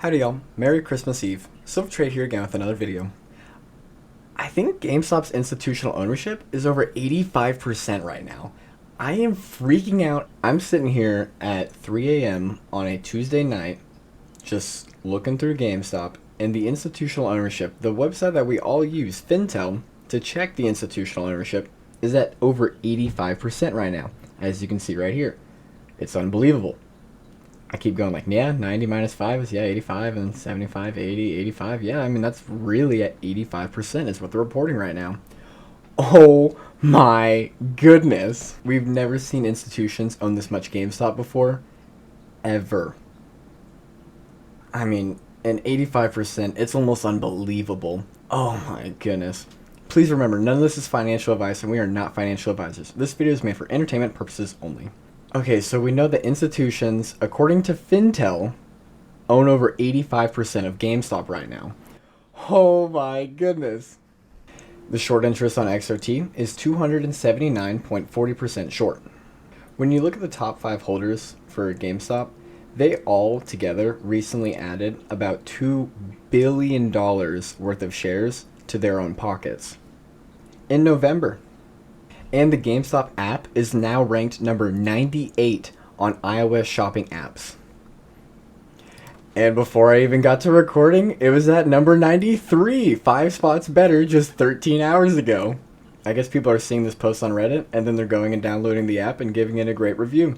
Howdy y'all, Merry Christmas Eve. Silver Trade here again with another video. I think GameStop's institutional ownership is over 85% right now. I am freaking out. I'm sitting here at 3 a.m. on a Tuesday night, just looking through GameStop, and the institutional ownership, the website that we all use, Fintel, to check the institutional ownership, is at over 85% right now, as you can see right here. It's unbelievable. I keep going like, yeah, 90 minus 5 is, 85, and 75, 80, 85. Yeah, I mean, that's really at 85% is what they're reporting right now. Oh my goodness. We've never seen institutions own this much GameStop before. Ever. I mean, an 85%, it's almost unbelievable. Oh my goodness. Please remember, none of this is financial advice, and we are not financial advisors. This video is made for entertainment purposes only. Okay, so we know that institutions, according to Fintel, own over 85% of GameStop right now. Oh my goodness. The short interest on XRT is 279.40% short. When you look at the top 5 holders for GameStop, they all together recently added about $2 billion worth of shares to their own pockets. In November. And the GameStop app is now ranked number 98 on iOS shopping apps. And before I even got to recording, it was at number 93, 5 spots better just 13 hours ago. I guess people are seeing this post on Reddit, and then they're going and downloading the app and giving it a great review.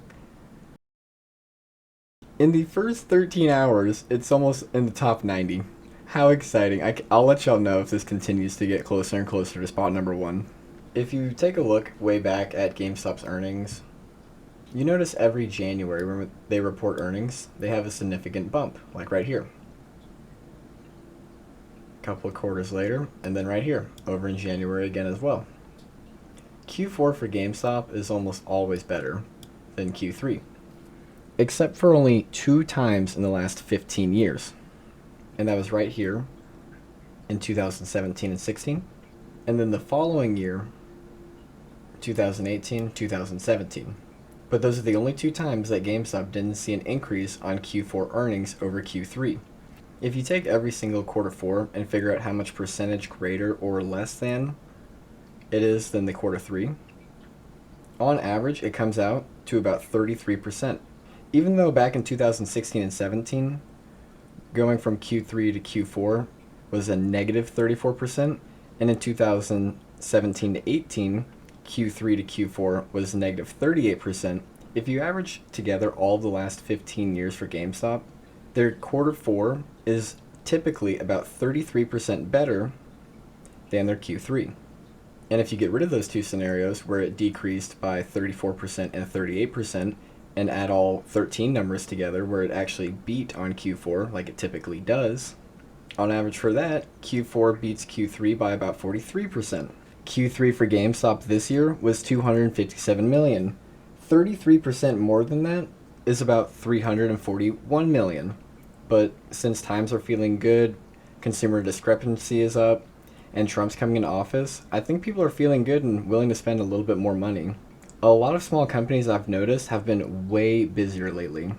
In the first 13 hours, it's almost in the top 90. How exciting. I'll let y'all know if this continues to get closer and closer to spot number 1. If you take a look way back at GameStop's earnings, you notice every January when they report earnings, they have a significant bump, like right here. A couple of quarters later, and then right here, over in January again as well. Q4 for GameStop is almost always better than Q3, except for only 2 times in the last 15 years. And that was right here in 2017 and 16, and then the following year, 2018, 2017. But those are the only 2 times that GameStop didn't see an increase on Q4 earnings over Q3. If you take every single quarter 4 and figure out how much percentage greater or less than it is than the quarter 3, on average it comes out to about 33%. Even though back in 2016 and 17, going from Q3 to Q4 was a negative 34%, and in 2017 to 18, Q3 to Q4 was negative 38%. If you average together all the last 15 years for GameStop, their quarter 4 is typically about 33% better than their Q3. And if you get rid of those 2 scenarios where it decreased by 34% and 38%, and add all 13 numbers together where it actually beat on Q4 like it typically does, on average for that, Q4 beats Q3 by about 43%. Q3 for GameStop this year was $257 million. 33% more than that is about $341 million. But since times are feeling good, consumer discrepancy is up, and Trump's coming into office, I think people are feeling good and willing to spend a little bit more money. A lot of small companies I've noticed have been way busier lately.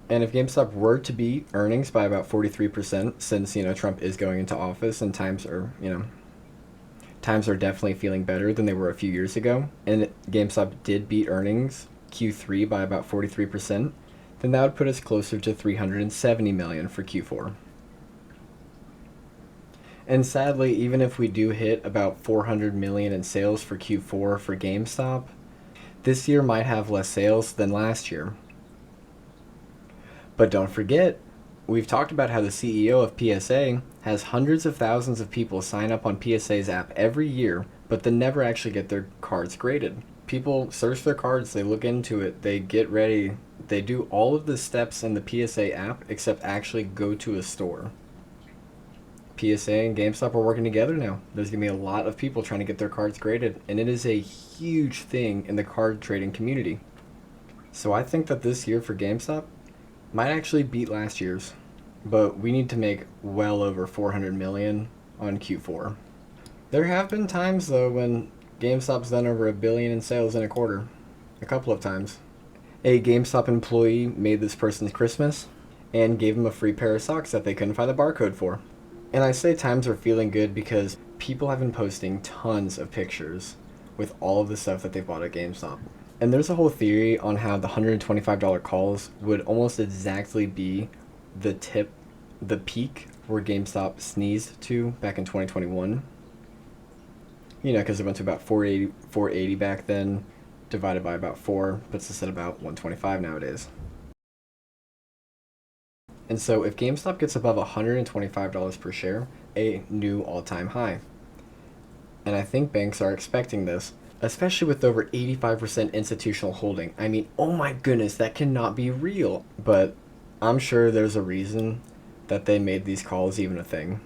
And if GameStop were to beat earnings by about 43%, since, Trump is going into office and times are definitely feeling better than they were a few years ago, and GameStop did beat earnings Q3 by about 43%, then that would put us closer to $370 million for Q4. And sadly, even if we do hit about $400 million in sales for Q4 for GameStop, this year might have less sales than last year. But don't forget, we've talked about how the CEO of PSA has hundreds of thousands of people sign up on PSA's app every year, but they never actually get their cards graded. People search their cards, they look into it, they get ready, they do all of the steps in the PSA app except actually go to a store. PSA and GameStop are working together now. There's going to be a lot of people trying to get their cards graded, and it is a huge thing in the card trading community. So I think that this year for GameStop might actually beat last year's, but we need to make well over $400 million on Q4. There have been times though when GameStop's done over $1 billion in sales in a quarter. A couple of times. A GameStop employee made this person's Christmas, and gave them a free pair of socks that they couldn't find the barcode for. And I say times are feeling good because people have been posting tons of pictures with all of the stuff that they bought at GameStop. And there's a whole theory on how the $125 calls would almost exactly be the peak where GameStop sneezed to back in 2021. You know, because it went to about 480 back then, divided by about 4, puts us at about 125 nowadays. And so if GameStop gets above $125 per share, a new all-time high. And I think banks are expecting this, especially with over 85% institutional holding. I mean, oh my goodness, that cannot be real. But I'm sure there's a reason that they made these calls even a thing.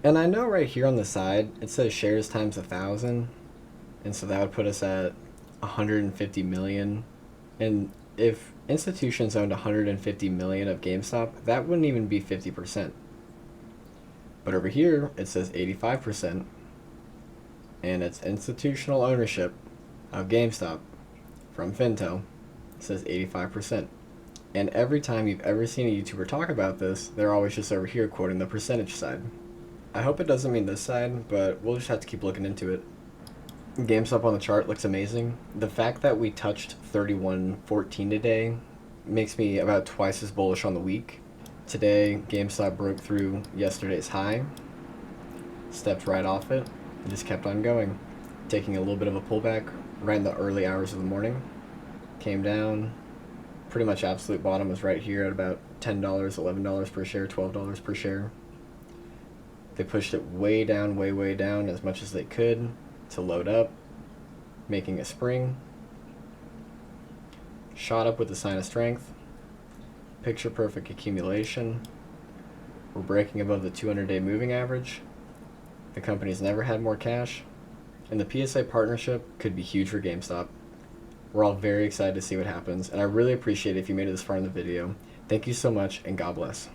And I know right here on the side, it says shares times 1,000. And so that would put us at 150 million. And if institutions owned 150 million of GameStop, that wouldn't even be 50%. But over here, it says 85%. And it's institutional ownership of GameStop from Fintel. It says 85%. And every time you've ever seen a YouTuber talk about this, they're always just over here quoting the percentage side. I hope it doesn't mean this side, but we'll just have to keep looking into it. GameStop on the chart looks amazing. The fact that we touched 31.14 today makes me about twice as bullish on the week. Today, GameStop broke through yesterday's high, stepped right off it, and just kept on going, taking a little bit of a pullback right in the early hours of the morning. Came down, pretty much absolute bottom was right here at about $10, $11 per share, $12 per share. They pushed it way down as much as they could to load up, making a spring. Shot up with a sign of strength. Picture perfect accumulation. We're breaking above the 200-day moving average. The company's never had more cash. And the PSA partnership could be huge for GameStop. We're all very excited to see what happens, and I really appreciate it if you made it this far in the video. Thank you so much, and God bless.